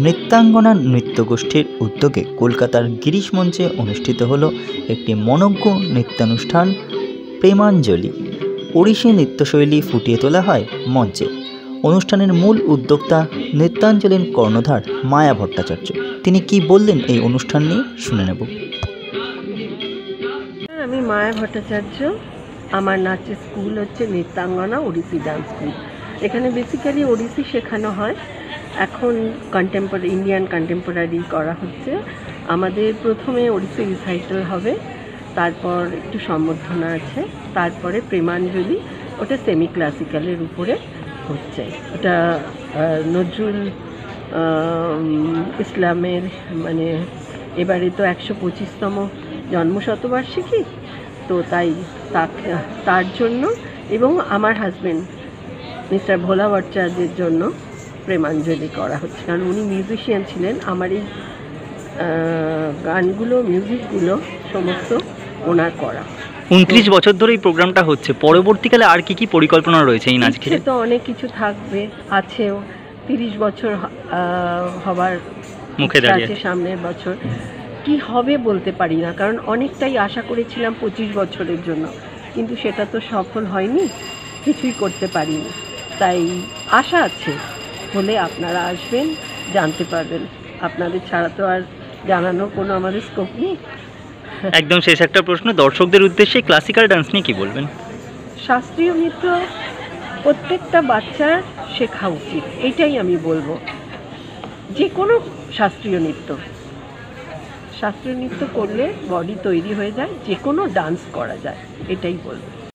নৃত্যাঙ্গনা নৃত্যগোষ্ঠীর উদ্যোগে কলকাতার গিরিশ মঞ্চে অনুষ্ঠিত হলো একটি মনোজ্ঞ নৃত্যানুষ্ঠান প্রেমাঞ্জলি। ওড়িশি নৃত্যশৈলী ফুটিয়ে তোলা হয় মঞ্চে। অনুষ্ঠানের মূল উদ্যোক্তা নৃত্যাঞ্জলির কর্ণধার মায়া ভট্টাচার্য। তিনি কি বললেন এই অনুষ্ঠান নিয়ে শুনে নেব। আমি মায়া ভট্টাচার্য। আমার নাচের স্কুল হচ্ছে নৃত্যাঙ্গনা ওড়িশি ডান্স স্কুল। এখানে বেসিক্যালি ওড়িশি শেখানো হয়। এখন ইন্ডিয়ান কন্টেম্পোরারি করা হচ্ছে। আমাদের প্রথমে ওড়িশি রিসাইটাল হবে, তারপর একটু সম্বর্ধনা আছে, তারপরে প্রেমাঞ্জলি, ওটা সেমি ক্লাসিক্যালের উপরে হচ্ছে। ওটা নজরুল ইসলামের মানে এবারে তো 125তম জন্মশতবার্ষিকী, তো তাই তার জন্য এবং আমার হাজব্যান্ড মিস্টার ভোলা ভট্টাচার্যের জন্য প্রেমাঞ্জলি করা হচ্ছে। কারণ উনি মিউজিশিয়ান ছিলেন। আমার এই গানগুলো, মিউজিকগুলো সমস্ত ওনার করা। 29 বছর ধরে এই প্রোগ্রামটা হচ্ছে। পরবর্তীকালে আর কি কি পরিকল্পনা রয়েছে এই নাচ ঘিরে? তো অনেক কিছু থাকবে, আছেও। 30 বছর হবার মুখে দাঁড়িয়ে, সামনের বছর কি হবে বলতে পারি না, কারণ অনেকটাই আশা করেছিলাম 25 বছরের জন্য, কিন্তু সেটা তো সফল হয়নি, কিছুই করতে পারিনি। তাই আশা আছে, হলে আপনারা আসবেন, জানতে পারবেন। আপনাদের ছাড়া তো আর জানানোর কোনো আমাদের স্কোপ নেই। একদম শেষ একটা প্রশ্ন দর্শকদের উদ্দেশ্যে, ক্লাসিক্যাল ডান্স নিয়ে কি বলবেন? শাস্ত্রীয় নৃত্য প্রত্যেকটা বাচ্চার শেখা উচিত, এইটাই আমি বলবো। যে কোনো শাস্ত্রীয় নৃত্য করলে বডি তৈরি হয়ে যায়, যে কোনো ডান্স করা যায়, এটাই বলবো।